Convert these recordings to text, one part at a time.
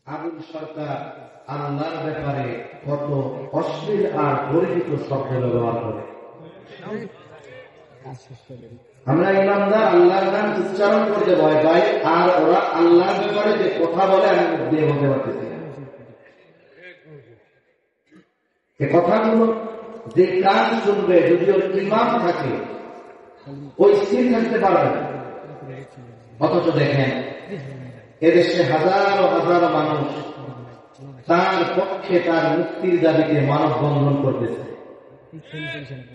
আবুল সরকার আল্লাহর ব্যাপারে কত অশ্লীল আর পরিচিত শব্দ ব্যবহার করে। আমরা ইমানদার আল্লাহর নাম উচ্চারণ করতে ভয় পাই, আর ওরা আল্লাহর ব্যাপারে যে কথা বলে আমি মুখ দিয়ে বলতে পারতেছি না। এ কথাগুলো যে কান শুনবে, যদি ওর ইমাম থাকে, ওই স্থির থাকতে পারবে না। অথচ দেখেন এদেশে হাজারো হাজারো মানুষ তার পক্ষে তার মুক্তির দাবিতে মানববন্ধন করতেছে।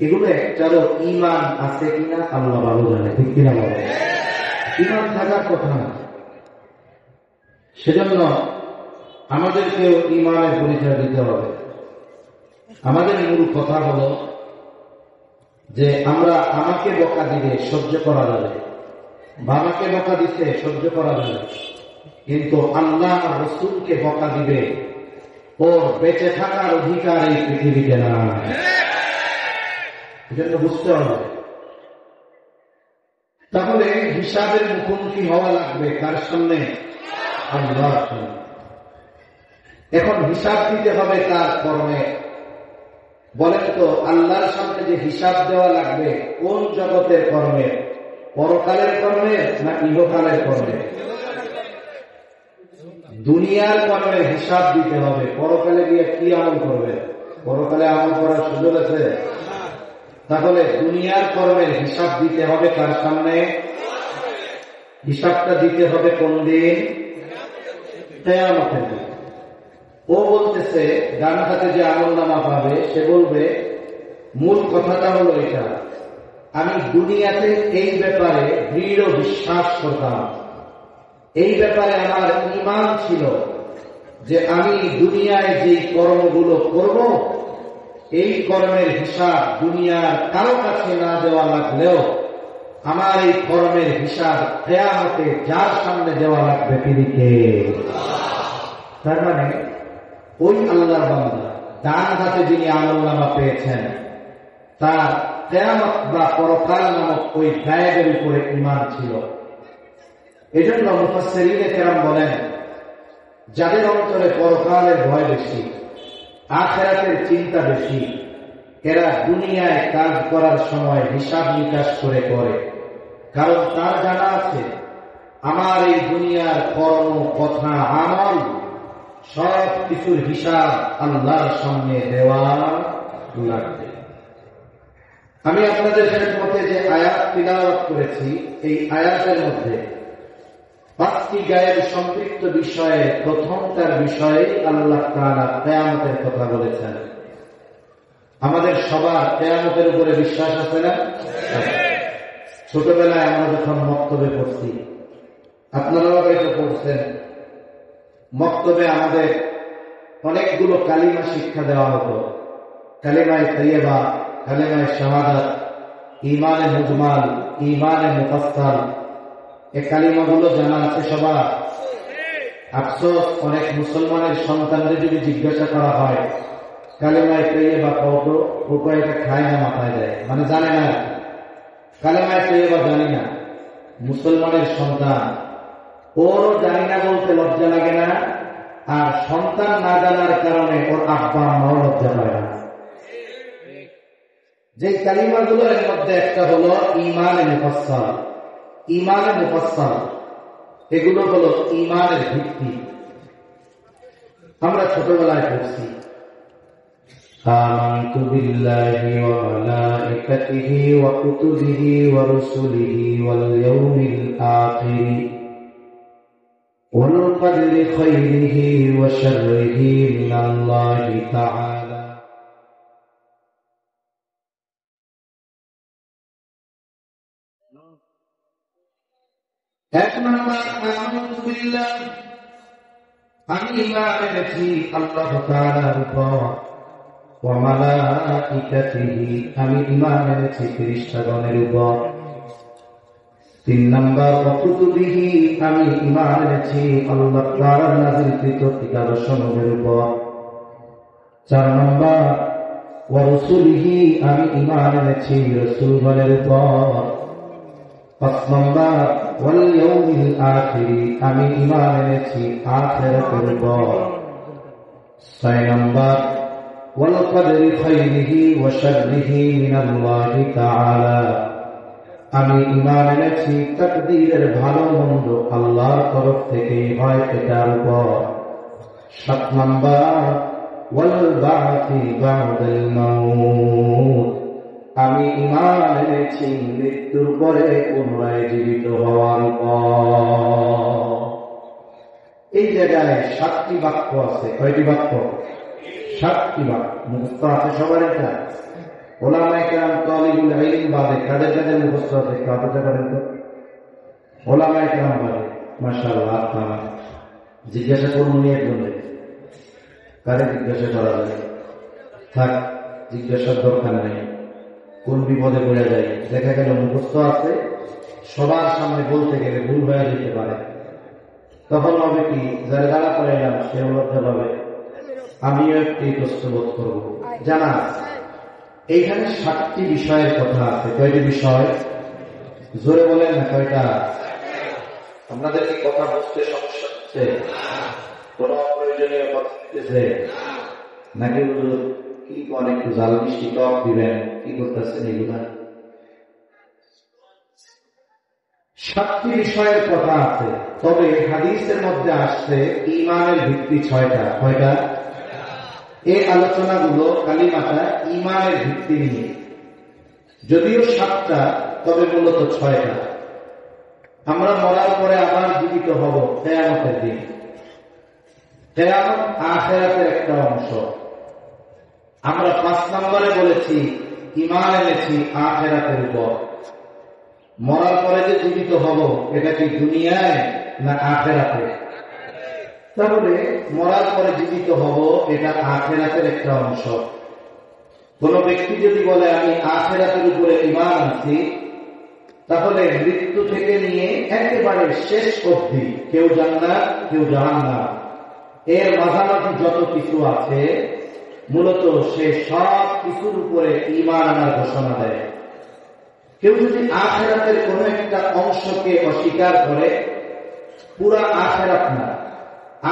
এগুলো একটারও ইমান আছে কিনা আল্লাহ ভালো জানে, ঠিক কিনা বলে? ইমান থাকার কথা না। সেজন্য আমাদেরকেও ইমানের পরিচয় দিতে হবে। আমাদের মূল কথা হলো যে আমরা আমাকে বকা দিলে সহ্য করা যাবে, বাবাকে বকা দিতে সহ্য করা যাবে, কিন্তু আল্লাহ রাসূলকে বকা দিবে ওর বেঁচে থাকার অধিকার এই পৃথিবীতে না। এজন্য বুঝতে হবে। তাহলে হিসাবের মুখোমুখি হওয়া লাগবে কার সামনে? আল্লাহর সামনে। এখন হিসাব দিতে হবে তার কর্মে। বলেন তো, আল্লাহর সামনে যে হিসাব দেওয়া লাগবে কোন জগতের কর্মে? পরকালের কর্মে না ইহকালের কর্মে? দুনিয়ার কর্মে হিসাব দিতে হবে। পরকালে গিয়ে কি আমল করবে? পরকালে আমল করার সুযোগ আছে? তাহলে দুনিয়ার কর্মের হিসাব দিতে হবে কার সামনে? হিসাবটা দিতে হবে কোন দিন? কিয়ামতের দিন। ও বলতেছে ডান হাতে যে আমলনামা পাবে সে বলবে, মূল কথাটা হলো এটা, আমি দুনিয়াতে এই ব্যাপারে দৃঢ় বিশ্বাস করতাম, এই ব্যাপারে আমার ঈমান ছিল যে আমি দুনিয়ায় যে কর্মগুলো করব এই কর্মের হিসাব দুনিয়ার কারো কাছে না দেওয়া লাগলেও আমার এই কর্মের হিসাব কিয়ামতে যার সামনে দেওয়া লাগবে তিনি কে? তার মানে ওই আল্লাহর বান্দা ডান হাতে যিনি আমলনামা পেয়েছেন তার কিয়ামত বা পরকাল নামক ওই গায়েবের উপরে ঈমান ছিল। এজন্য মুফাসসিরিনে কেরাম বলেন, যাদের অন্তরে পরকালের ভয় বেশি, আখিরাতের চিন্তা বেশি, এরা দুনিয়ায় কাজ করার সময় হিসাব নিকাশ করে করে। কারণ তার জানা আছে আমার এই দুনিয়ার কর্ম, কথা, আমল সব কিছুর হিসাব আল্লাহর সামনে দেওয়া লাগবে। আমি আপনাদের মধ্যে যে আয়াত তিলাওয়াত করেছি, এই আয়াতের মধ্যে 5টি গায়ের সম্পৃক্ত বিষয়ে প্রথমটার বিষয়ে আল্লাহ তাআলা কিয়ামতের কথা বলেছেন। আমাদের সবার কিয়ামতের উপরে বিশ্বাস আছে না? ছোটবেলায় আমরা যখন মক্তবে পড়ছি, আপনারাও হয়তো পড়ছেন, মক্তবে আমাদের অনেকগুলো কালিমা শিক্ষা দেওয়া হতো। কালিমায়ে তাইয়্যিবা, কালিমায়ে শাহাদাত, ঈমানে মুজমাল, ঈমানে মুফাসসাল, এই কালিমাগুলো জানা আছে সবার? আফসোস, অনেক মুসলমানের সন্তানদের যদি জিজ্ঞাসা করা হয় কালিমায়ে তাইয়্যিবা কত, ও এটা খায় না, মাথায় দেয়, মানে জানে না। কালিমায়ে তাইয়্যিবা জানি না, মুসলমানের সন্তান, ওরও জানি না বলতে লজ্জা লাগে না, আর সন্তান না জানার কারণে ওর আব্বা মাও লজ্জা পায় না। যে কালিমাগুলোর মধ্যে একটা হলো ঈমানে মুফাসসাল। ঈমানে মুফাসসাল এগুলো হলো ঈমানের ভিত্তি। আমরা ছোটবেলায় পড়ছি আমানতু বিল্লাহি ওয়া মালাইকাতিহি ওয়া কুতুবিহি ওয়া রুসুলিহি ওয়াল ইয়াউমিল আখির ওয়াল কদরি খাইরিহি ওয়া শাররিহি মিনাল্লাহি তাআলা। এক নম্বর, আমানতু বিল্লাহ, আমি ঈমান এনেছি আল্লাহ তাআলার উপর, ওয়া মালাইকাতিহি, আমি ঈমান এনেছি ফেরেশতাগণের উপর। 3 নম্বর, ওয়া কুতুবিহি, আমি ঈমান এনেছি আল্লাহ তাআলার নাযিলকৃত কিতাবসমূহের উপর। 4 নম্বর, ওয়া রুসুলিহি, আমি ঈমান এনেছি রাসূলগণের উপর। পাঁচ নম্বর ওয়াল ইয়াউমিল আখির, আমি ঈমান এনেছি আখিরাতের উপর। ছয় নম্বর ওয়াল কদরি খাইরিহি ওয়া শাররিহি মিনাল্লাহি তাআলা, আমি ঈমান এনেছি তাকদীরের ভালো মন্দ আল্লাহর তরফ থেকে হয় এটার উপর। সাত নম্বর ওয়াল বা'থি বা'দাল মাউত, আমি ঈমান এনেছি মৃত্যুর পরে পুনরায় জীবিত হওয়ার উপর। এই জায়গায় 7টি বাক্য আছে। কয়টি বাক্য? 7টি বাক্য। মুখস্থ আছে সবার? এটা ওলামায়ে কেরাম তালিবুল ইলম বাদে কাদের কাদের মুখস্থ আছে? কাদের করেন তো? ওলামায়ে কেরাম বাদে। মাশাআল্লাহ, আপনারা জিজ্ঞাসা করুন একজন, কারে জিজ্ঞাসা করা যায়? থাক, জিজ্ঞাসার দরকার নেই। কোন বিপদে পড়ে যায়? দেখা গেল মুখস্থ আছে, সবার সামনে বলতে গেলে ভুল হয়ে যেতে পারে। তখন হবে কি, যারা দাঁড়া করে এলাম সে লজ্জা পাবে, আমিও একটি কষ্ট বোধ করবো। জানা এইখানে 7টি বিষয়ের কথা আছে। কয়টি বিষয়? জোরে বলেন না, কয়টা? আপনাদের কি কথা বুঝতে সমস্যা হচ্ছে? কোন অপ্রয়োজনীয় কথা হচ্ছে নাকি কি অনেক জাল মিষ্টি টক দিবেন? কি করতেছেন এগুলা? 7টি বিষয়ের কথা আছে। তবে হাদিসের মধ্যে আসছে ঈমানের ভিত্তি 6টা। কয়টা? এই আলোচনাগুলো কালিমাটা ঈমানের ভিত্তি নিয়ে, যদিও 7টা, তবে মূলত 6টা। আমরা মরার পরে আবার জীবিত হব কিয়ামতের দিন। কিয়ামত আখিরাতের একটা অংশ। আমরা 5 নম্বরে বলেছি ঈমান এনেছি আখিরাতের উপর। মরার পরে যে জীবিত হব, এটা কি দুনিয়ায় না আখিরাতে? তাহলে মরার পরে জীবিত হব, এটা আখিরাতের একটা অংশ। কোন ব্যক্তি যদি বলে আমি আখিরাতের উপরে ঈমান আনছি, তাহলে মৃত্যু থেকে নিয়ে একেবারে শেষ অবধি কেউ জান্নাত কেউ জাহান্নাম, এর মাঝামাঝি যত কিছু আছে, মূলত সে সব কিছুর উপরে ঈমান আনার ঘোষণা দেয়। কেউ যদি আখিরাতের কোন একটা অংশকে অস্বীকার করে, পুরা আখিরাত না,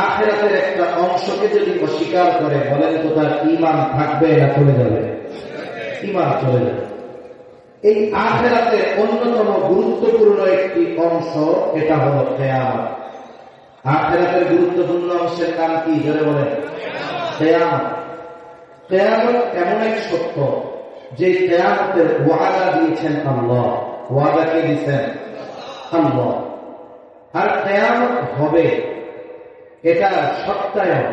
আখিরাতের একটা অংশকে যদি অস্বীকার করে, বলেন তো তার ঈমান থাকবে না চলে যাবে? ঈমান চলে যাবে। এই আখিরাতের অন্যতম গুরুত্বপূর্ণ একটি অংশ এটা হলো কিয়ামত। আখিরাতের গুরুত্বপূর্ণ অংশের নাম কি? জোরে বলেন। কিয়ামত। কিয়ামত এমন এক সত্য যে কিয়ামতের ওয়াদা দিয়েছেন আল্লাহ। ওয়াদা কে দিয়েছেন? আল্লাহ। আর কিয়ামত হবে, এটা সত্যায়ন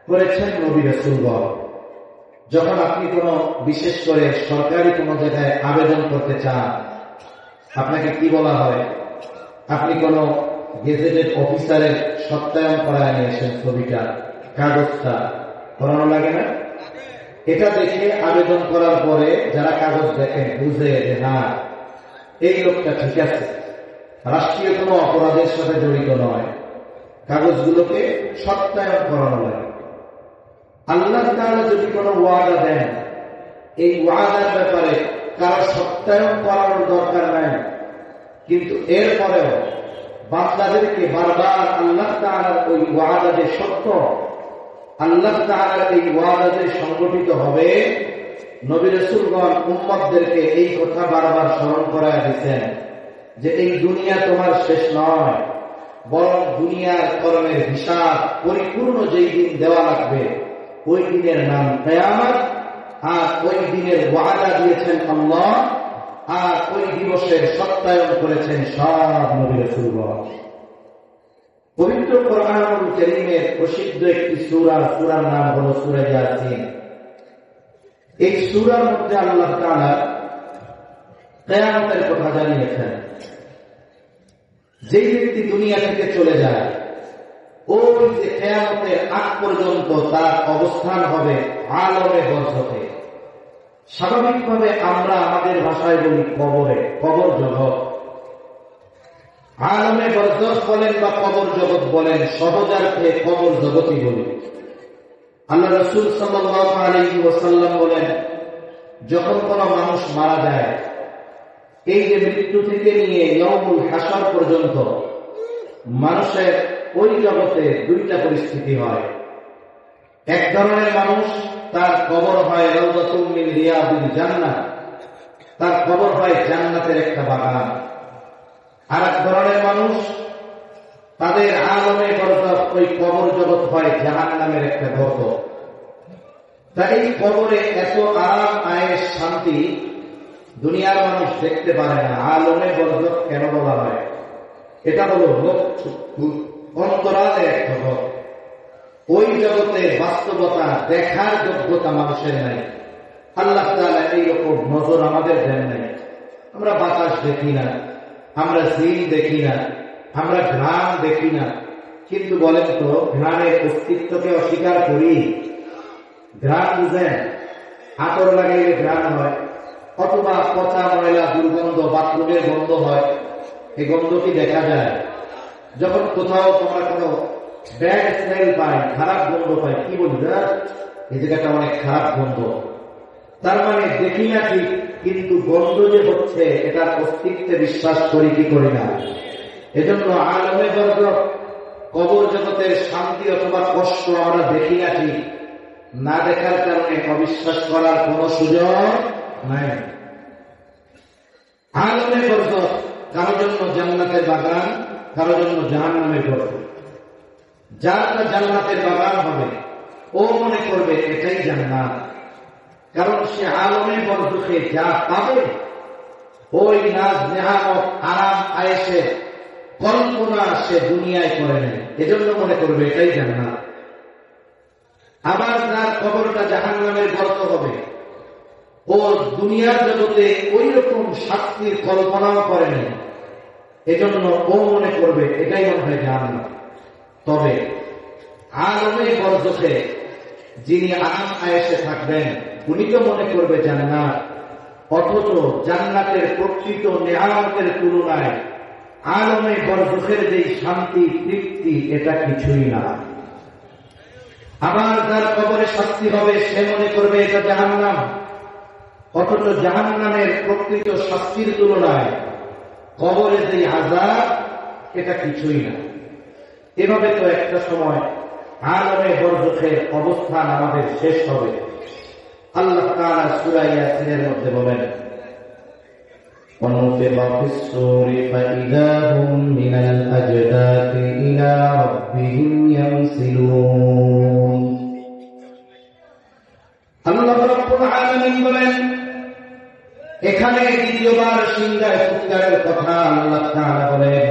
করেছেন নবী রাসূলগণ। যখন আপনি কোন বিশেষ করে সরকারি কোন জায়গায় আবেদন করতে চান, আপনাকে কি বলা হয়? আপনি কোন গেজেটেড অফিসারের সত্যায়ন করায় নিয়েছেন, ছবিটা, কাগজটা করানো লাগে না? এটা দেখে আবেদন করার পরে যারা কাগজ দেখেন, বুঝে যে হ্যাঁ এই লোকটা ঠিক আছে, রাষ্ট্রীয় কোনো অপরাধের সাথে জড়িত নয়, কাগজগুলোকে সত্যায়ন করানো লাগে। আল্লাহ তাআলা যদি কোনো ওয়াদা দেন, এই ওয়াদার ব্যাপারে কারো সত্যায়ন করানোর দরকার নাই, কিন্তু এরপরেও বান্দাদেরকে বারবার আল্লাহ তাআলার ওই ওয়াদা যে সত্য, আল্লাহ তাআলার এই ওয়াদা যে সংগঠিত হবে, নবী রাসূলগণ উম্মতদেরকে এই কথা বারবার স্মরণ করায় দিয়েছেন যে এই দুনিয়া তোমার শেষ নয়, বরং দুনিয়ার কর্মের হিসাব পরিপূর্ণ যেই দিন দেওয়া লাগবে, ওই দিনের নাম কিয়ামত। আর ওই দিনের ওয়াদা দিয়েছেন আল্লাহ, আর ওই দিবসের সত্যায়ন করেছেন সব নবী রাসূলগণ। পবিত্র কোরআনুল কারীমের প্রসিদ্ধ একটি সূরার নাম হলো সূরা ইয়াসিন। এই সূরার মধ্যে আল্লাহ তাআলা কিয়ামতের কথা জানিয়েছেন। যে ব্যক্তি দুনিয়া থেকে চলে যায়, ওই যে কিয়ামতের আগ পর্যন্ত তার অবস্থান হবে আলমে বরজখে। স্বাভাবিকভাবে আমরা আমাদের ভাষায় বলি কবরে, কবর জগৎ। আলমে বরজখ বলেন বা কবর জগৎ বলেন, সহজার্থে কবর জগৎই বলি। আল্লাহ রাসূল সাল্লাল্লাহু আলাইহি ওয়াসাল্লাম বলেন, যখন কোন মানুষ মারা যায়, এই যে মৃত্যু থেকে নিয়ে ইয়াউমুল হাসর পর্যন্ত মানুষের ওই জগতে দুইটা পরিস্থিতি হয়। এক ধরনের মানুষ, তার কবর হয় রাউযাতুম মিন রিয়াদিল জান্নাহ, তার কবর হয় জান্নাতের একটা বাগান। আর এক ধরনের মানুষ, তাদের আলমে বরজখ ওই কবর জগৎ হয় জাহান্নামের একটা গর্ত। তাই এই কবরে এত আরাম, আয়েশ, শান্তি দুনিয়ার মানুষ দেখতে পারে না। আলমে বরজখ কেন বলা হয়? এটা হলো অন্তরালের এক জগৎ। ওই জগতে বাস্তবতা দেখার যোগ্যতা মানুষের নাই। আল্লাহ তাআলা এইরকম নজর আমাদের দেন নাই। আমরা বাতাস দেখি না, আমরা জিন দেখি না, আমরা ঘ্রাণ দেখি না, কিন্তু বলেন তো ঘ্রাণের অস্তিত্বকে অস্বীকার করি? ঘ্রাণ বুঝেন? আতর লাগাইলে ঘ্রাণ হয়, অথবা পচা ময়লা দুর্গন্ধ বাথরুমের গন্ধ হয়, এই গন্ধ কি দেখা যায়? যখন কোথাও তোমরা কোনো ব্যাড স্মেল পাই, খারাপ গন্ধ পাই, কি বলি না এই জায়গাটা অনেক খারাপ গন্ধ। তার মানে দেখি না ঠিক, কিন্তু গন্ধ যে হচ্ছে এটার অস্তিত্বে বিশ্বাস করি কি করি না? এজন্য আলমে বরজখ কবর জগতের শান্তি অথবা কষ্ট আমরা দেখি না ঠিক, না দেখার কারণে অবিশ্বাস করার কোন সুযোগ নাই। আলমে বরজখ কারো জন্য জান্নাতের বাগান, কারো জন্য জাহান্নামের গর্ত। যারটা জান্নাতের বাগান হবে ও মনে করবে এটাই জান্নাত, কারণ সে আলমে বরজখে যা পাবে ওই নাজ নেহামত আরাম আয়েশে কল্পনা সে দুনিয়ায় করে নেয়, এজন্য মনে করবে এটাই জান্নাত। আবার যার কবরটা জাহান্নামের গর্ত হবে, ও দুনিয়ার জগতে ওই রকম শাস্তির কল্পনাও করেনি, এজন্য ও মনে করবে এটাই মনে হয় জান্নাত। তবে আলমে বরজখে যিনি আরাম আয়েশে থাকবেন উনি তো মনে করবে জান্নাত, অথচ জান্নাতের প্রকৃত নেয়ামতের তুলনায় আলমে বরজখের যে শান্তি তৃপ্তি এটা কিছুই না। আবার যার কবরে শাস্তি হবে সে মনে করবে এটা জাহান্নাম, অথচ জাহান্নামের প্রকৃত শাস্তির তুলনায় কবরে যে আযাব এটা কিছুই না। এভাবে তো একটা সময় আলমে বরজখের অবস্থান আমাদের শেষ হবে। আল্লাহ তাআলা সূরা ইয়াসিনের মধ্যে বলেন, وَنُفِخَ فِي الصُّورِ فَإِذَا هُمْ مِنَ الْأَجْدَاثِ إِلَى رَبِّهِمْ يَنْسِلُونَ। আল্লাহ রাব্বুল আলামিন বলেন, এখানে দ্বিতীয়বার সিংহায় ফুৎকারের কথা আল্লাহ তাআলা বলেন।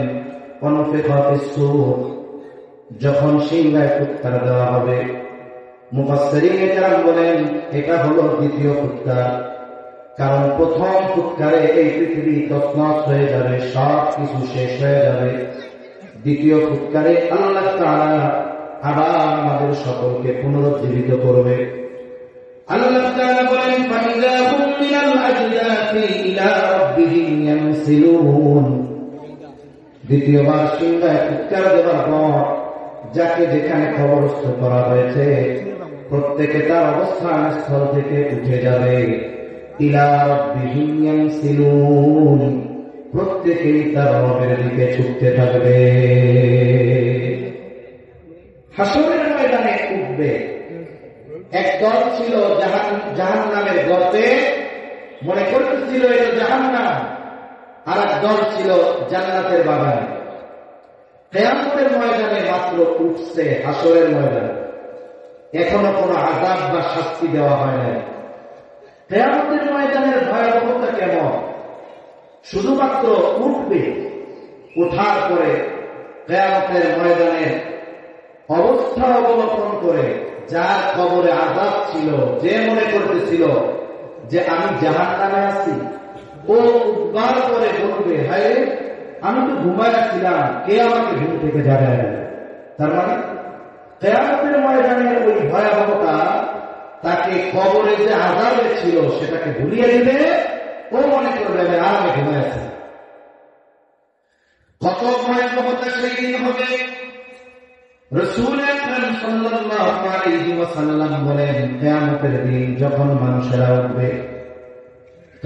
وَنُفِخَ فِي الصُّورِ, যখন সিংহায় ফুৎকার দেওয়া হবে, মুফাসসিরিন কেরাম বলেন এটা হলো দ্বিতীয় ফুৎকার। কারণ প্রথম ফুৎকারে এই পৃথিবী তছনছ হয়ে যাবে, সব কিছু শেষ হয়ে যাবে। দ্বিতীয় ফুৎকারে আল্লাহ তাআলা আবার আমাদের সকলকে পুনরুজ্জীবিত করবে। আল্লাহ তাআলা বলেন, ফাইযা হুম মিনাল আজদাতি ইলা রাব্বিহিম ইয়ানসিলুন। দ্বিতীয়বার সিংহায় ফুৎকার দেওয়ার পর যাকে যেখানে কবরস্থ করা হয়েছে প্রত্যেকে তার অবস্থান স্থল থেকে উঠে যাবে। ইলা রাব্বিহিম ইয়ানসিলুন, প্রত্যেকেই তার রবের দিকে ছুটতে থাকবে। হাসরের ময়দানে উঠবে। এক দল ছিল জাহান্নামের গর্তে, মনে করতেছিল এটা জাহান্নাম, আর এক দল ছিল জান্নাতের বাগানে। কিয়ামতের ময়দানে মাত্র উঠছে হাসরের ময়দানে, এখনো কোনো আযাব বা শাস্তি দেওয়া হয় নাই। কিয়ামতের ময়দানের ভয়াবহতা কেমন? শুধুমাত্র উঠবে, ওঠার পরে কিয়ামতের ময়দানের অবস্থা অবলোকন করে যার কবরে আযাব ছিল, যে মনে করতেছিল যে আমি জাহান্নামে আছি, ও উঠবার পরে বলবে, হায় আমি তো ঘুমাইছিলাম, কে আমাকে ঘুম থেকে জাগায় দেবে? তার মানে কিয়ামতের ময়দানের ওই ভয়াবহতা তাকে কবরে যে আযাবে ছিল সেটাকে ভুলিয়ে দিবে। ও মনে করবে আর আমি ঘুমাই আছি। কত ভয়াবহতা সেই দিন হবে। রাসূল আকরাম সাল্লাল্লাহু আলাইহি ওয়াসাল্লাম বলেন, কিয়ামতের দিন যখন মানুষেরা উঠবে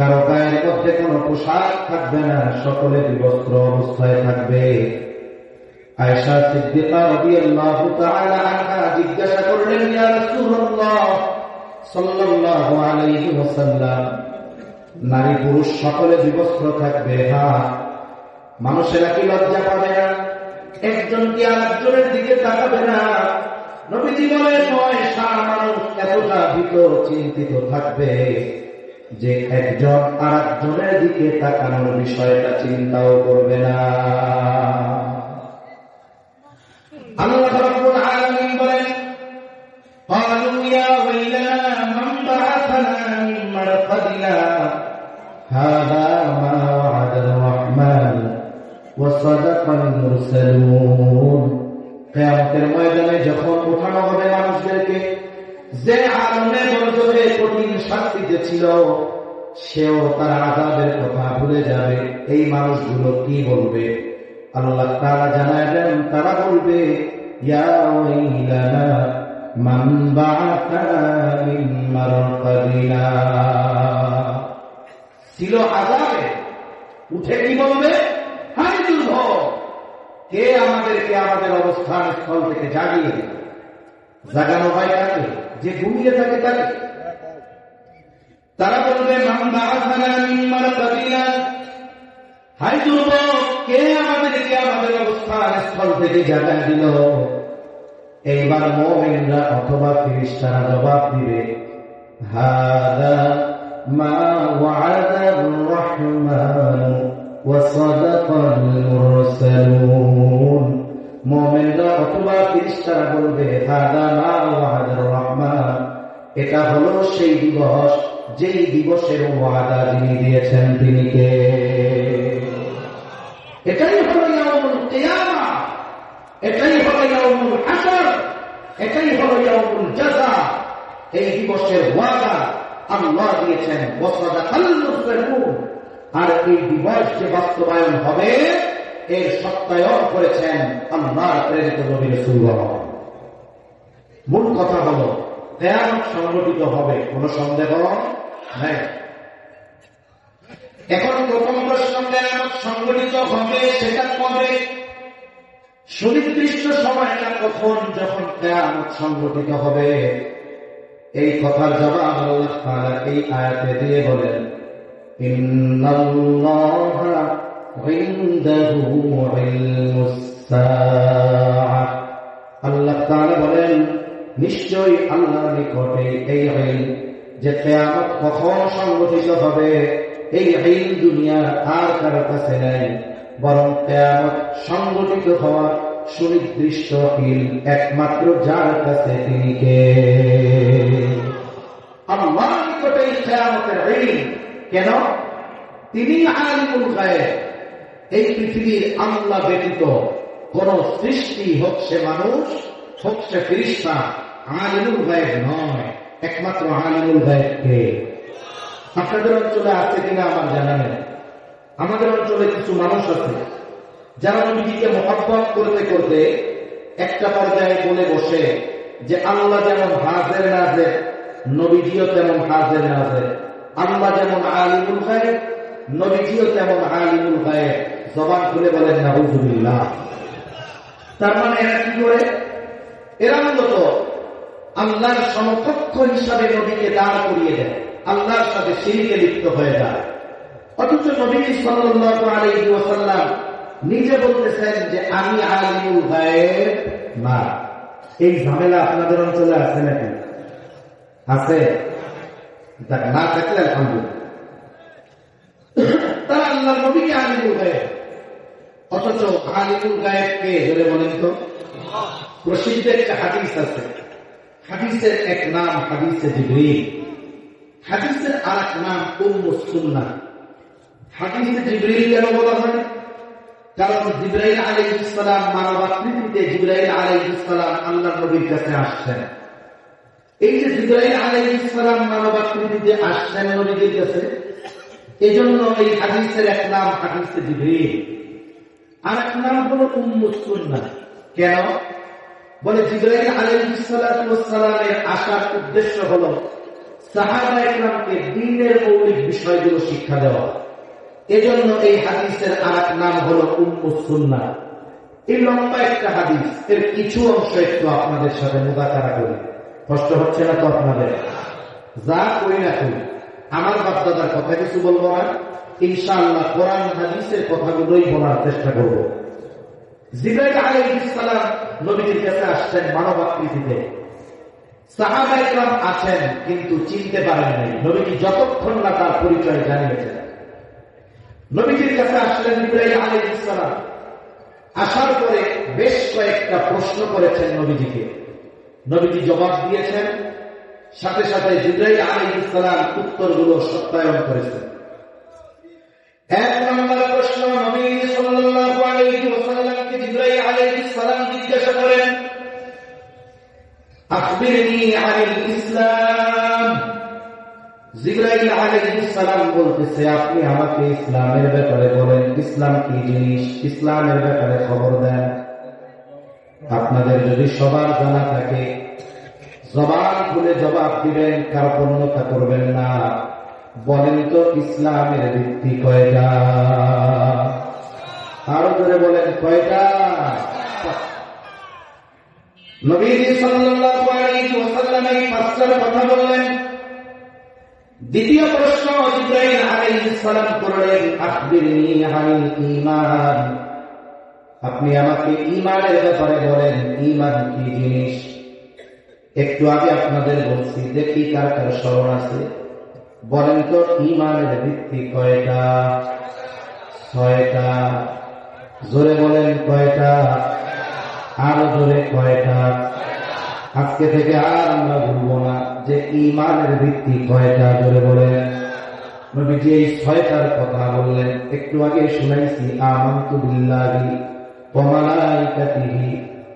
কারো গায়ের মধ্যে কোনো পোশাক থাকবে না, সকলে বিবস্ত্র অবস্থায় থাকবে। আয়েশা সিদ্দিকা রাদিয়াল্লাহু তাআলা আনহা জিজ্ঞাসা করলেন, ইয়া রাসূলুল্লাহ সাল্লাল্লাহু আলাইহি ওয়াসাল্লাম, নারী পুরুষ সকলে বিবস্ত্র থাকবে, হ্যাঁ, মানুষেরা কি লজ্জা পাবে না? একজন কি আরেকজনের দিকে তাকাবে না? নবীজি বলেন, নয়, সারা মানুষ এতটা ভীত চিন্তিত থাকবে যে একজন আরেকজনের দিকে তাকানোর বিষয়টা চিন্তাও করবে না। আল্লাহ রাব্বুল আলামিন বলেন, قالوا يا ويلنا من بعثنا من مرقدنا هذا ما وعد الرحمن وصدق المرسلون। কিয়ামতের ময়দানে যখন উঠানো হবে মানুষদেরকে, যে আলমে বরজে কঠিন শাস্তিতে ছিল সেও তার আযাবের কথা ভুলে যাবে। এই মানুষগুলো কি বলবে? আল্লাহ তাআলা জানায় দেন, তারা বলবে, ইয়া ওয়াইলানা মান বা'আথানা মিন মারকাদিনা। ছিল আযাবে, উঠে কি বলবে? হায় দুর্ভোগ, কে আমাদেরকে আমাদের অবস্থান স্থল থেকে জাগিয়ে দিল? জাগানো হয় কাকে? যে ঘুমিয়ে থাকে তাকে। তারা বলবে, মান বা'আথানা মিন মারকাদিনা, হায় দুর্ভোগ, কে আমাদেরকে আমাদের অবস্থান স্থল থেকে জাগায় দিল? এইবার মুমিনরা অথবা ফেরেশতারা জবাব দিবে, হাদা মা ওয়া'আদার রহমান ওয়া সাদাকাল মুরসালুন। মুমিনরা অথবা ফেরেশতারা বলবে, হাদা মা ওয়া'আদার রহমান, এটা হলো সেই দিবস যেই দিবসের ওয়াদা যিনি দিয়েছেন তিনি কে? এটাই হলো ইয়াউমুল কিয়ামা, এটাই হলো ইয়াউমুল হাসর, এটাই হলো ইয়াউমুল জাযা। এই দিবসের ওয়াদা আল্লাহ দিয়েছেন, ওয়াসাদাকাল মুরসালুন। আর এই দিবস যে বাস্তবায়ন হবে এর সত্যায়ন করেছেন আল্লাহর প্রেরিত নবী রাসূলুল্লাহ। মূল কথা হলো কিয়ামত সংঘটিত হবে, কোনো সন্দেহ নাই। এখন প্রথম প্রশ্ন, কিয়ামত সংঘটিত হবে সেটা কবে? সুনির্দিষ্ট সময়টা কখন, যখন কিয়ামত সংঘটিত হবে? এই কথার জবাব আল্লাহ তাআলা এই আয়াতে দিয়ে বলেন, ইন্নাল্লাহা ইনদাহু ইলমুস সাআহ। আল্লাহ তাআলা বলেন, নিশ্চয়ই আল্লাহর নিকটে এই ইলম, যে কিয়ামত কখন সংঘটিত হবে, এই ইলম দুনিয়ার আর কারো কাছে নাই, বরং কিয়ামত সংঘটিত হওয়ার সুনির্দিষ্ট ইলম একমাত্র যার কাছে তিনি কে? আল্লাহর নিকটে কিয়ামতের ইলম। কেন? তিনি আলিমুল গায়ব। এই পৃথিবীর আল্লাহ ব্যতীত কোন সৃষ্টি, হোক সে মানুষ হোক সে ফেরেশতা, আলিমুল গায়ব নয়। একমাত্র আলিমুল গায়ব কে? আপনাদের অঞ্চলে আছে কিনা আমার জানা নেই। আমাদের অঞ্চলে কিছু মানুষ আছে যারা নবীজিকে মহব্বত করতে করতে একটা পর্যায়ে বলে বসে যে আল্লাহ যেমন হাজির নাজির, নবীজিও তেমন হাজির নাজির। আল্লাহ যেমন আলিমুল গায়ব, নবীজিও তেমন আলিমুল গায়ব। জবান খুলে বলেন নাউযুবিল্লাহ। তার মানে এরা কি করে? এরা মূলত আল্লাহর সমকক্ষ হিসাবে নবীকে দাঁড় করিয়ে দেয়, আল্লাহর সাথে শিরকে লিপ্ত হয়ে যায়। অথচ নবী সাল্লাল্লাহু আলাইহি ওয়াসাল্লাম নিজে বলতেছেন যে আমি আলিমুল গায়ব না। এই ঝামেলা আপনাদের অঞ্চলে আছে নাকি? আছে? না থাকলে আলহামদুলিল্লাহ। তারা আল্লাহর নবীকে আলিমুল গায়ব, অথচ আলিমুল গায়ব কে বলে বলেন তো? প্রসিদ্ধ একটা হাদিস আছে, হাদিসের এক নাম হাদিসে জিবরিল, হাদিসের আরেক নাম উম্মুস সুন্নাহ। হাদিসে জিবরিল কেন বলা হয়? কারণ জিবরাইল আলাইহিস সালাম মানবাকৃতিতে জিবরাইল আলাইহিস সালাম আল্লাহর নবীর কাছে আসছেন। এই যে জিবরাইল আলাইহিস সালাম মানবাকৃতিতে আসছেন নবীর কাছে, এজন্য এই হাদিসের এক নাম হাদিসে জিবরিল, আরেক নাম হলো উম্মুস সুন্নাহ। কেন? বলে জিবরাইল আলাইহিস সালামের আসার উদ্দেশ্য হলো সাহাবা ইকরামকে দ্বীনের মৌলিক বিষয়গুলো শিক্ষা দেওয়া। এজন্য এই হাদিসের আরেক নাম হলো উম্মুস সুন্নাহ। এই লম্বা একটা হাদিস, এর কিছু অংশ একটু আপনাদের সাথে মুযাকারা করি। কষ্ট হচ্ছে না তো আপনাদের? যা করি না করি, আমার বাপদাদার কথা কিছু বলবো না, ইনশাআল্লাহ কোরআন হাদিসের কথাগুলোই বলার চেষ্টা করব। জিবরাইল আলাইহিস সালাম নবীজির কাছে আসছেন মানব আকৃতিতে। সাহাবা ইকরাম আছেন কিন্তু চিনতে পারেন নাই। নবীজি যতক্ষণ না তার পরিচয় জানিয়েছেন, নবীজির কাছে আসলেন জিবরাইল আলাইহিস সালাম। আসার পরে বেশ কয়েকটা প্রশ্ন করেছেন নবীজিকে। নবীজি জবাব দিয়েছেন, সাথে সাথে জিবরাইল আলাইহিস সালাম উত্তরগুলো সত্যায়ন করেছেন। এক নম্বর প্রশ্ন, নবী সাল্লাল্লাহু আলাইহি ওয়াসাল্লামকে জিবরাইল আলাইহিস সালাম জিজ্ঞাসা করেন, আখবিরনি আনিল ইসলাম। জিবরাইল আলাইহিস সালাম বলতেছে, আপনি আমাকে ইসলামের ব্যাপারে বলেন, ইসলাম কি জিনিস, ইসলামের ব্যাপারে খবর দেন। আপনাদের যদি সবার জানা থাকে জবান খুলে জবাব দিবেন, কার্পণ্যতা করবেন না। বলেন তো ইসলামের ভিত্তি কয়টা? আরো ধরে বলেন কয়টা? নবীজি সাল্লাল্লাহু আলাইহি ওয়াসাল্লাম এই পাঁচটার কথা বললেন। দ্বিতীয় প্রশ্ন জিবরাইল আলাইহিস সালাম করলেন, আখবিরনি আনিল ঈমান। আপনি আমাকে ঈমানের ব্যাপারে বলেন, ঈমান কি জিনিস। একটু আগে আপনাদের বলছি, দেখি কার কার স্মরণ আছে। বলেন তো ঈমানের ভিত্তি কয়টা? ছয়টা। জোরে বলেন কয়টা? আরো জোরে কয়টা? আজকে থেকে আর আমরা ভুলবো না যে ঈমানের ভিত্তি কয়টা। জোরে বলেন। নবীজি এই ছয়টার কথা বললেন। একটু আগে শুনাইছি, আমানতু বিল্লাহি ওয়া মালাইকাতিহি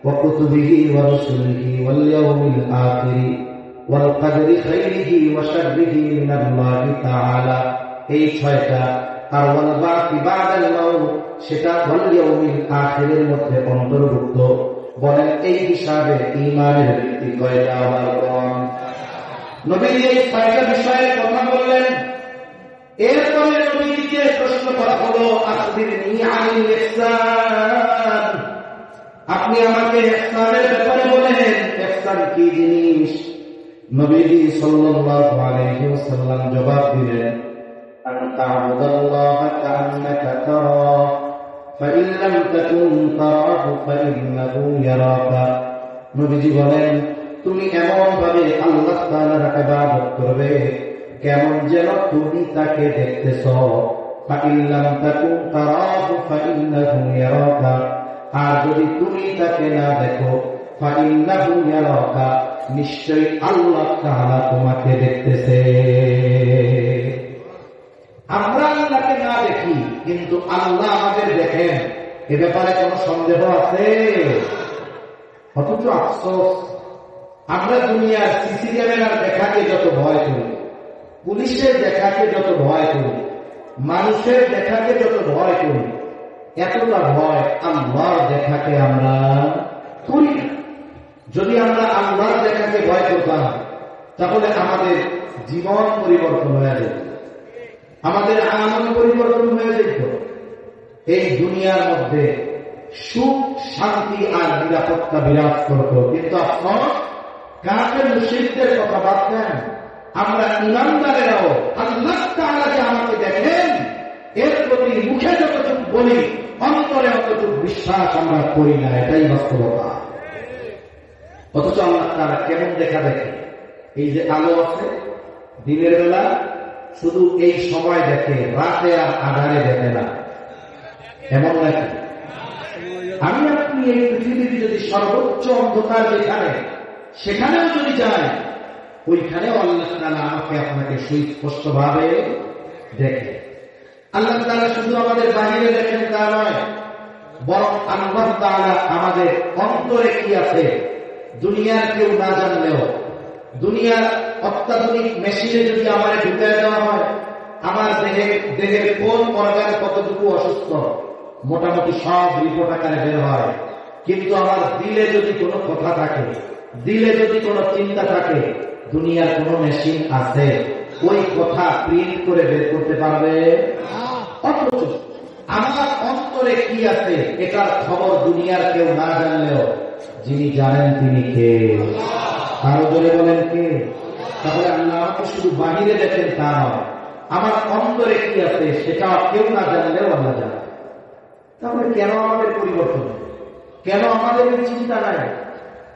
ওয়া কুতুবিহি ওয়া রুসুলিহি ওয়াল ইয়াউমিল আখিরি ওয়াল কদরি খাইরিহি ওয়া শাররিহি মিনাল্লাহি তাআলা। এই ছয়টা। আর ওয়াল বাকি বাদাল মাউত, সেটা ওয়াল ইয়াউমিল আখিরের মধ্যে অন্তর্ভুক্ত। বলেন এই হিসাবে ঈমানের ভিত্তি কয়টা? আমার কোন নবীজি এই ছয়টা বিষয়ের কথা বললেন। এরপরে নবীজিকে প্রশ্ন করা হলো, আখবিরনি আনিল ইহসান। আপনি আমাকে ইহসানের ব্যাপারে বলেন, ইহসান কি জিনিস। নবীজি সাল্লাল্লাহু আলাইহি ওয়াসাল্লাম জবাব দিলেন, আন তা'বুদাল্লাহা কা'আন্নাকা তারাহু ফাইন লাম তাকুন তারাহু ফাইন্নাহু ইয়ারাকা। নবীজি বলেন, তুমি এমন ভাবে আল্লাহ তাআলার ইবাদত করবে কেমন যেন তুমি তাকে দেখতেছ। ফাইন লাম তাকুন তারাহু ফাইন্নাহু ইয়ারাকা। আর যদি তুমি তাকে না দেখো, ফাইন্নাহু ইয়ারাকা, নিশ্চয়ই আল্লাহ তাআলা তোমাকে দেখতেছে। আমরা আল্লাহকে না দেখি কিন্তু আল্লাহ আমাদের দেখেন, এ ব্যাপারে কোনো সন্দেহ আছে? অথচ আফসোস, আমরা দুনিয়ার সিসি ক্যামেরার দেখাকে যত ভয় করি, পুলিশের দেখাকে যত ভয় করি, মানুষের দেখাকে যত ভয় করি, এতটা ভয় আল্লাহর দেখাকে আমরা করি না। যদি আমরা আল্লাহর দেখাকে ভয় করতাম, তাহলে আমাদের জীবন পরিবর্তন হয়ে যেত, আমাদের আমল পরিবর্তন হয়ে যেত। এই দুনিয়ার মধ্যে সুখ, শান্তি আর নিরাপত্তা বিরাজ করত। কিন্তু আপনার কাফের মুশরিকদের কথা বাদ দেন, আমরা ইমানদারেরাও আল্লাহ তাআলা যে আমাকে দেখেন, এর প্রতি মুখে যতটুকু বলি, অন্তরে অতটুকু বিশ্বাস আমরা করি না। এটাই বাস্তবতা। অথচ আল্লাহ তাআলা কেমন দেখা দেখে? এই যে আলো আছে, দিনের বেলা শুধু এই সময় দেখে, রাতে আর আধারে দেখে না। এমন নাকি? আমি আপনি এই পৃথিবীতে যদি সর্বোচ্চ অন্ধকার যেখানে, সেখানেও যদি যাই, ওইখানেও আল্লাহ তাআলা আমাকে আপনাকে সুস্পষ্ট ভাবে দেখে। আল্লাহ তাআলা শুধু আমাদের বাহিরে দেখেন তা নয়, বরং আল্লাহ তাআলা আমাদের অন্তরে কি আছে দুনিয়ার কেউ না জানলেও, দুনিয়ার অত্যাধুনিক মেশিনে যদি আমার ঢুকে দেওয়া হয়, আমার দেহের কোন অর্গান কতটুকু অসুস্থ মোটামুটি সব রিপোর্ট আকারে বের হয়। কিন্তু আমার দিলে যদি কোনো কথা থাকে, দিলে যদি কোনো চিন্তা থাকে, দুনিয়ার কোন মেশিন আছে ওই কথা প্রিন্ট করে বের করতে পারবে? অথচ আমার অন্তরে কি আছে এটার খবর দুনিয়ার কেউ না জানলেও যিনি জানেন তিনি কে? আরো বলে বলেন কে? তাহলে আল্লাহ আমাকে শুধু বাহিরে দেখেন তা নয়, আমার অন্তরে কি আছে সেটা কেউ না জানলেও আল্লাহ জানে। তাহলে কেন আমাদের পরিবর্তন, কেন আমাদের এই চিন্তা নাই?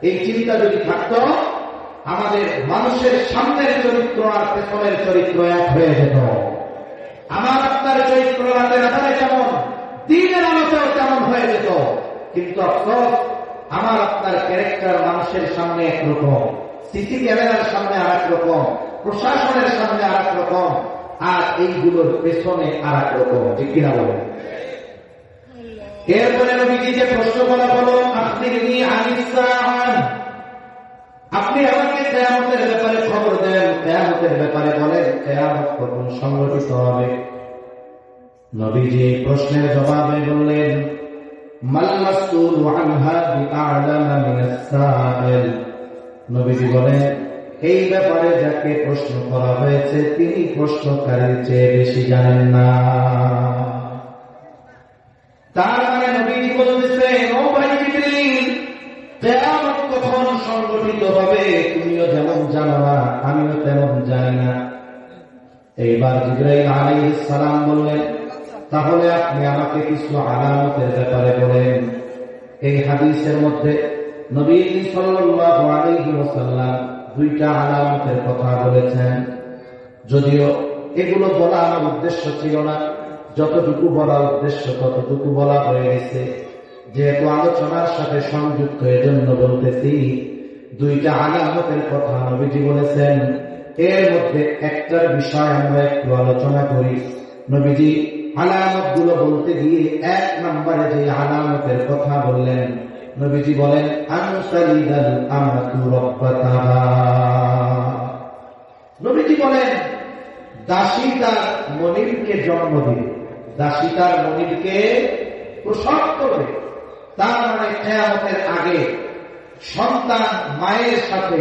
এই চিন্তা যদি থাকতো আমাদের মানুষের সামনের চরিত্র আর পেছনের চরিত্র এক হয়ে যেত। আমার আপনার চরিত্র রাতের আধারে যেমন, দিনের আলোতেও তেমন হয়ে যেত। কিন্তু অফসোস আমার আপনার ক্যারেক্টার মানুষের সামনে একরকম, সিসি ক্যামেরার সামনে আর এক রকম, প্রশাসনের সামনে আর এক রকম, আর এইগুলোর পেছনে আর এক রকম। ঠিক কিনা বলেন? এরপরে নবীজিকে প্রশ্ন করা হলো, আপনি আমাকে কিয়ামতের ব্যাপারে খবর দেন, কিয়ামতের ব্যাপারে বলেন, কিয়ামত কখন সংঘটিত হবে? নবীজি প্রশ্নের জবাবে বললেন, মাল মাসউলু আনহা বিআলামা মিনাস সাইল। নবীজি বলেন, এই ব্যাপারে যাকে প্রশ্ন করা হয়েছে তিনি প্রশ্নকারীর চেয়ে বেশি জানেন না। তার মানে নবীজি বলতেছেন, ও ভাই জিবরিল, কিয়ামত কখন সংঘটিত হবে তুমিও যেমন জানো না, আমিও তেমন জানি না। এইবার জিবরাইল আলাইহিস সালাম বললেন, তাহলে আপনি আমাকে কিছু আলামতের ব্যাপারে বলেন। এই হাদিসের মধ্যে নবী সাল্লাল্লাহু আলাইহি ওয়াসাল্লাম দুইটা আলামতের কথা বলেছেন। যদিও এগুলো বলা আমার উদ্দেশ্য ছিল না, যতটুকু বলা উদ্দেশ্য ততটুকু বলা হয়ে গেছে। যেহেতু আলোচনার সাথে সংযুক্ত এজন্য বলতেছি। দুইটা আলামতের কথা নবীজি বলেছেন, এর মধ্যে একটার বিষয় আমরা একটু আলোচনা করি। নবীজি আলামত গুলো বলতে গিয়ে এক নম্বরে যে আলামতের কথা বললেন, নবীজি বলেন, আনসালিদাল আমাতু রাব্বাতাহা। নবীজি বলেন, দাসী তার মনিবকে জন্ম দিবে, দাসী তার মনিবকে প্রসব করবে। তার মানে কিয়ামতের আগে সন্তান মায়ের সাথে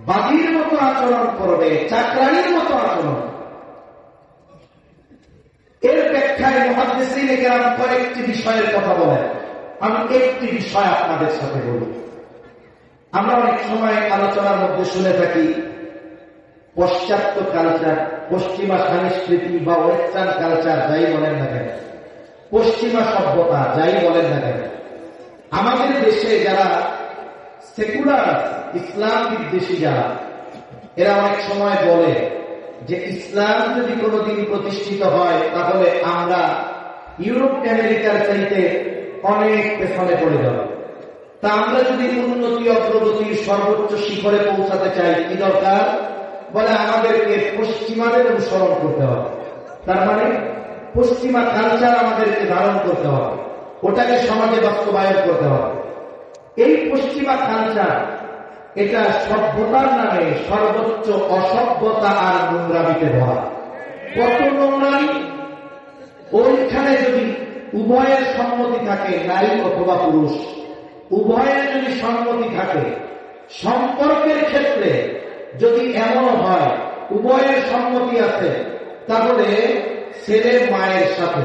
বাদীর মতো আচরণ করবে, চাকরানির মতো আচরণ। এর ব্যাখ্যায় মুহাদ্দিসিনে কেরাম কয়েকটি বিষয়ের কথা বলেন। আমি একটি বিষয় আপনাদের সাথে বলি। আমরা অনেক সময় আলোচনার মধ্যে শুনে থাকি পাশ্চাত্য কালচার, পশ্চিমা সংস্কৃতি বা ওয়েস্টার্ন কালচার, যাই বলেন না কেন, পশ্চিমা সভ্যতা যাই বলেন না কেন, আমাদের দেশে যারা সেকুলার ইসলাম বিদ্বেষী যারা, এরা অনেক সময় বলে যে ইসলাম যদি কোনোদিন প্রতিষ্ঠিত হয় তাহলে আমরা ইউরোপ আমেরিকার চাইতে অনেক পেছনে পড়ে যাব। তা আমরা যদি উন্নতি অগ্রগতির সর্বোচ্চ শিখরে পৌঁছাতে চাই কি দরকার? বলে আমাদেরকে পশ্চিমাদের অনুসরণ করতে হবে। তার মানে পশ্চিমা কালচার আমাদেরকে ধারণ করতে হবে, ওটাকে সমাজে বাস্তবায়ন করতে হবে। এই পশ্চিমা কালচার এটা সভ্যতার নামে সর্বোচ্চ অসভ্যতা আর নোংরামিতে ভরা। কত নোংরামি! ওইখানে যদি উভয়ের সম্মতি থাকে, নারী অথবা পুরুষ উভয়ের যদি সম্মতি থাকে, সম্পর্কের ক্ষেত্রে যদি এমন হয় উভয়ের সম্মতি আছে, তাহলে ছেলে মায়ের সাথে,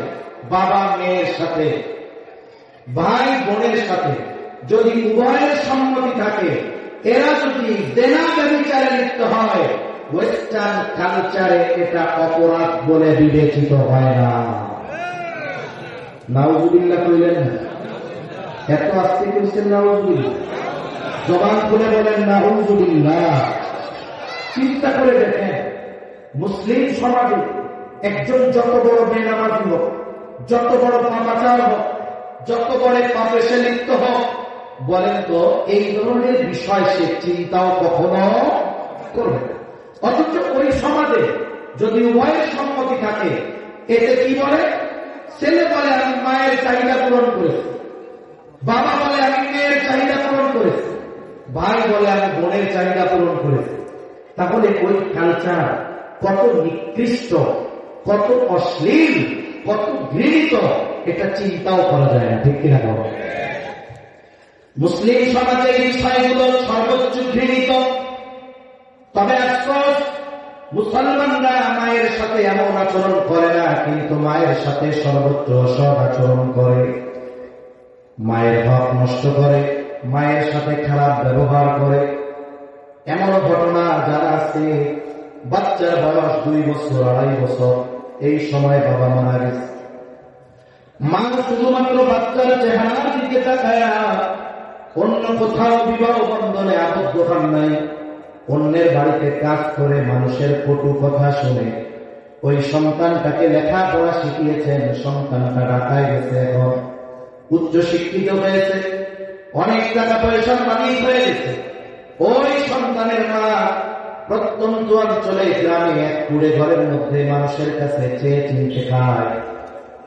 বাবা মেয়ের সাথে, ভাই বোনের সাথে যদি উভয়ের সম্মতি থাকে, এরা যদি দেনা ব্যভিচারে লিপ্ত হয়, ওয়েস্টার্ন কালচারে এটা অপরাধ বলে বিবেচিত হয় না। নাউজুবিল্লাহ কইলেন না? এত আস্তে কইছেন নাউজুবিল্লাহ? জবান খুলে বলেন নাউজুবিল্লাহ। চিন্তা করে দেখেন, মুসলিম সমাজে একজন যত বড় বেনামাজি হোক, যত বড় পাপাচার হোক, যত বড় পাপে সে লিপ্ত হোক, বলেন তো এই ধরনের বিষয় সে চিন্তাও কখনো করবে। অথচ ওই সমাজে যদি উভয়ের সম্মতি থাকে, এতে কি বলে? ছেলে বলে আমি মায়ের চাহিদা পূরণ করেছি, বাবা বলে আমি মেয়ের চাহিদা পূরণ করেছি, ভাই বলে আমি বোনের চাহিদা পূরণ করেছি। তাহলে ওই কালচার কত নিকৃষ্ট, কত অশ্লীল, কত ঘৃণিত, এটা চিন্তাও করা যায় না। ঠিক কিনা বলো? মুসলিম সমাজের এই বিষয়গুলো সর্বোচ্চ ঘৃণিত। তবে আফসোস, মুসলমানরা মায়ের সাথে এমন আচরণ করে না, কিন্তু মায়ের সাথে সর্বত্র অসৎ আচরণ করে, মায়ের হক নষ্ট করে, মায়ের সাথে খারাপ ব্যবহার করে। এমন ঘটনা যারা আছে, বাচ্চার বয়স 2 বছর 2.5 বছর, এই সময় বাবা মারা গেছে। মা শুধুমাত্র বাচ্চার চেহারার দিকে তাকায়, অন্য কোথাও বিবাহ বন্ধনে আবদ্ধ হন নাই, অন্যের বাড়িতে কাজ করে মানুষের কটু কথা শুনে ওই সন্তানটাকে লেখাপড়া শিখিয়েছেন। সন্তানটা ঢাকায় গেছে, এখন উচ্চ শিক্ষিত হয়েছে, অনেক টাকা পয়সার মালিক হয়ে গেছে। ওই সন্তানের মা প্রত্যন্ত অঞ্চলে গ্রামে এক কুড়ে ঘরের মধ্যে মানুষের কাছে চেয়ে চিনতে খায়,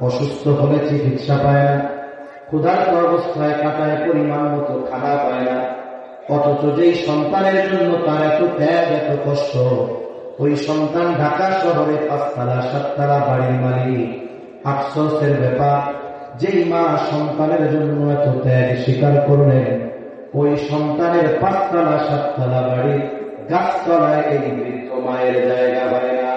অসুস্থ হলে চিকিৎসা পায় না, ক্ষুধার্ত অবস্থায় কাটায় পরিমাণ মতো খাওয়া পায় না। অথচ যেই সন্তানের জন্য তার এত ত্যাগ, এত কষ্ট, ওই সন্তান ঢাকা শহরে 5 তলা 7 তলা বাড়ির মালিক। আফসোসের ব্যাপার, যেই মা সন্তানের জন্য এত ত্যাগ স্বীকার করলেন, ওই সন্তানের 5 তলা 7 তলা বাড়ি গাছতলায় এই বৃদ্ধ মায়ের জায়গা হয় না।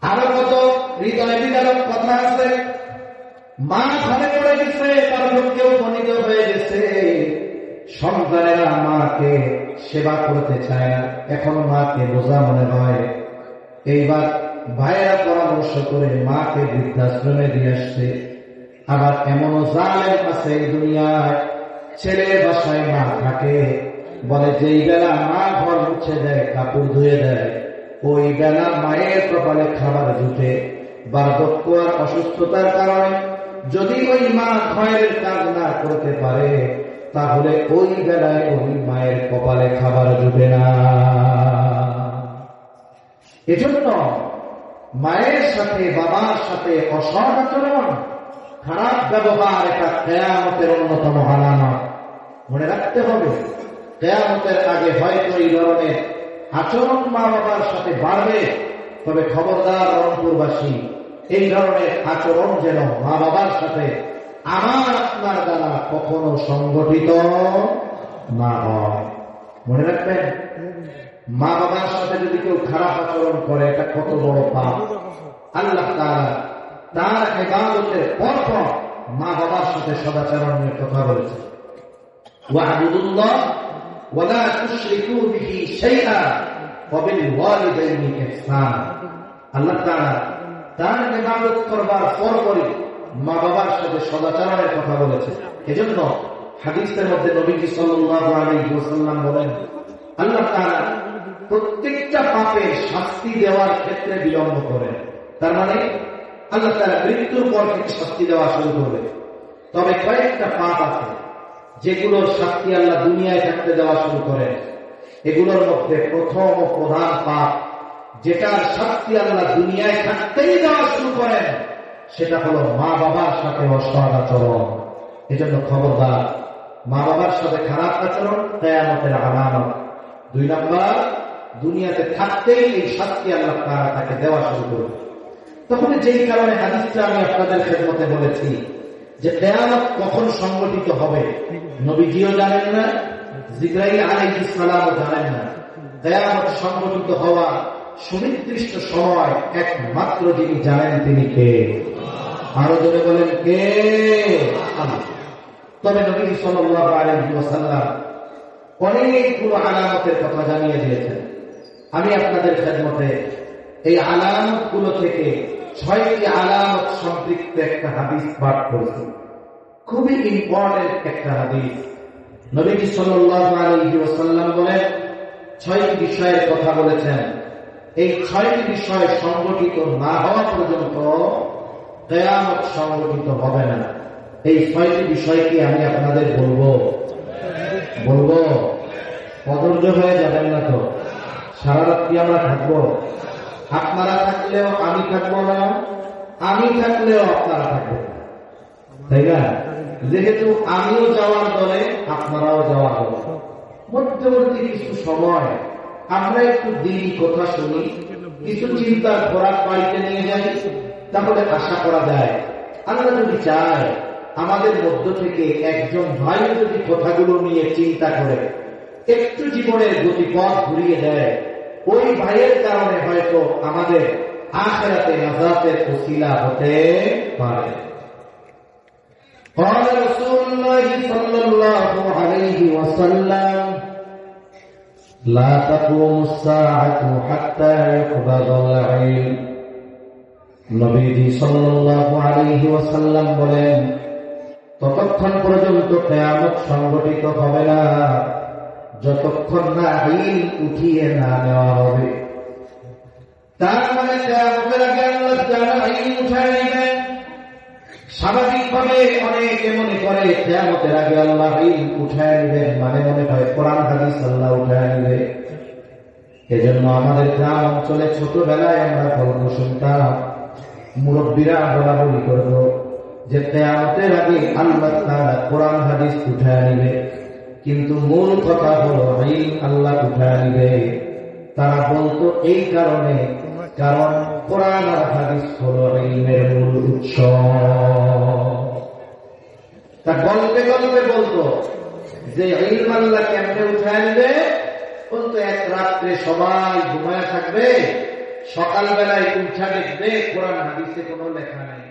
আরো কত হৃদয় বিদারক কথা আছে। মা ঘরে পড়ে গেছে, তার লোককেও বনিত হয়ে গেছে, সন্তানেরা মাকে সেবা করতে চায় না, এখন মাকে বোঝা মনে হয়। এইবার ভাইয়েরা পরামর্শ করে মাকে বৃদ্ধাশ্রমে দিয়ে আসছে। আবার এমনও জালেম আছে এই দুনিয়ায়, ছেলের বাসায় মা থাকে, বলে যেই বেলা মা ঘর মুছে দেয়, কাপড় ধুয়ে দেয়, ওই বেলা মায়ের কপালে খাবার জুটে। বার্ধক্য আর অসুস্থতার কারণে যদি ওই মা ঘরের কাজ না করতে পারে, তাহলে ওই বেলায় ওই মায়ের কপালে খাবার জুটে না। এজন্য মায়ের সাথে বাবার সাথে অসৎ আচরণ, খারাপ ব্যবহার, এটা কিয়ামতের অন্যতম আলামত। মনে রাখতে হবে, কিয়ামতের আগে হয়তো এই ধরনের আচরণ মা বাবার সাথে বাড়বে, তবে খবরদার রংপুরবাসী, এই ধরনের আচরণ যেন মা বাবার সাথে আমার আপনার দ্বারা কখনো সংগঠিত না হয়। মনে রাখবেন, মা বাবার সাথে যদি কেউ খারাপ আচরণ করে, এটা কত বড় পাপ। আল্লাহ তাআলা তার ইবাদতের পরপর মা বাবার সাথে সদাচরণের কথা বলেছে, ওয়া'বুদুল্লাহ ওয়া লা তুশরিকু বিহি শাইআ ওয়া বিল ওয়ালিদাইনি ইহসান। আল্লাহ তাআলা তার ইবাদত করবার পরপরই মা বাবার সাথে সদাচরণের কথা বলেছে। এজন্য হাদিসের মধ্যে নবীজি সাল্লাল্লাহু আলাইহি ওয়াসাল্লাম বলেন, আল্লাহ তাআলা প্রত্যেকটা পাপের শাস্তি দেওয়ার ক্ষেত্রে বিলম্ব করেন। তার মানে আল্লাহ তাআলা মৃত্যুর পর থেকে শাস্তি দেওয়া শুরু করবে। তবে কয়েকটা পাপ আছে যেগুলোর শাস্তি আল্লাহ দুনিয়ায় থাকতে দেওয়া শুরু করেন। এগুলোর মধ্যে প্রথম ও প্রধান পাপ, যেটার শাস্তি আল্লাহ দুনিয়ায় থাকতেই দেওয়া শুরু করেন, সেটা হলো মা বাবার সাথে অসৎ আচরণ। এজন্য খবরদার, মা বাবার সাথে খারাপ আচরণ কিয়ামতের আলামত। 2 নম্বর, দুনিয়াতে থাকতেই এই শাস্তি আল্লাহ তাআলা তাকে দেওয়া শুরু করবে। তখন যেই কারণে হাদিসটা আমি আপনাদের খেদমতে বলেছি যে কিয়ামত কখন সংগঠিত হবে নবীজিও জানেন না, জিবরাইল আলাইহিস সালামও জানেন না। কিয়ামত সংগঠিত হওয়া সুনির্দিষ্ট সময় একমাত্র যিনি জানেন তিনি কে? আরো জোরে বলেন, কে? আল্লাহ। তবে নবী সাল্লাল্লাহু আলাইহি ওয়াসাল্লাম অনেকগুলো আলামতের কথা জানিয়ে দিয়েছেন। আমি আপনাদের খেদমতে এই আলামতগুলো থেকে 6টি আলামত সম্পৃক্ত একটা হাদিস পাঠ করেছি। খুবই ইম্পর্টেন্ট একটা হাদিস। নবী সাল্লাল্লাহু আলাইহি ওয়াসাল্লাম বলেন, 6টি বিষয়ের কথা বলেছেন। এই 6টি বিষয় সংগঠিত না হওয়া পর্যন্ত কিয়ামত সংগঠিত হবে না। এই 6টি বিষয়কে আমি আপনাদের বলবো। অধৈর্য হয়ে যাবেন না তো? সারা রাত্রি আমরা থাকবো? আপনারা থাকলেও আমি থাকবো না, আমি থাকলেও আপনারা থাকবেন, তাই না? যেহেতু আমিও যাওয়ার দলে, আপনারাও যাওয়ার দলে, মধ্যবর্তী কিছু সময় আমরা একটু দিনই কথা শুনি, কিছু চিন্তার খোরাক বাড়িতে নিয়ে যাই, তাহলে আশা করা যায় আল্লাহ যদি চায় আমাদের মধ্য থেকে একজন ভাই যদি কথাগুলো নিয়ে চিন্তা করে, একটু জীবনের গতিপথ ঘুরিয়ে দেয়, ওই ভাইয়ের কারণে হয়তো আমাদের আখিরাতে নাজাতের ওসিলা হতে পারে। قال رسول الله صلى الله عليه وسلم لا تقوم الساعة حتى يقبض العلم। নবীজি সাল্লাল্লাহু আলাইহি ওয়াসাল্লাম বলেন, ততক্ষণ পর্যন্ত কিয়ামত সংঘটিত হবে না যতক্ষণ না ইলম উঠিয়ে না নেওয়া হবে। তার মানে কিয়ামতের আগে আল্লাহ তাআলা ইলম উঠায় নেবেন। স্বাভাবিকভাবে অনেকে মনে করে কিয়ামতের আগে আল্লাহ ইলম উঠায় নেবেন মানে মনে হয় কোরআন হাদিস আল্লাহ উঠায় নেবে। এজন্য আমাদের গ্রাম অঞ্চলে ছোটবেলায় আমরা গল্প শুনতাম, মুরব্বীরা বলাবলি করত যে কিয়ামতের আগে আল্লাহ তাআলা কোরআন হাদিস উঠায় নেবে, কিন্তু মূল কথা হলো ইলম আল্লাহ উঠায় নেবে। তারা বলতো এই কারণে, কারণ কোরআন আর হাদিস হলো ইলমের মূল উৎস। তা গল্পে গল্পে বলতো যে ইলম আল্লাহ কেমনে উঠায় নেবে, বলতো এক রাত্রে সবাই ঘুমায় থাকবে, সকালবেলায় উঠা দেখবে কোরআন হাদিসে কোনো লেখা নেই।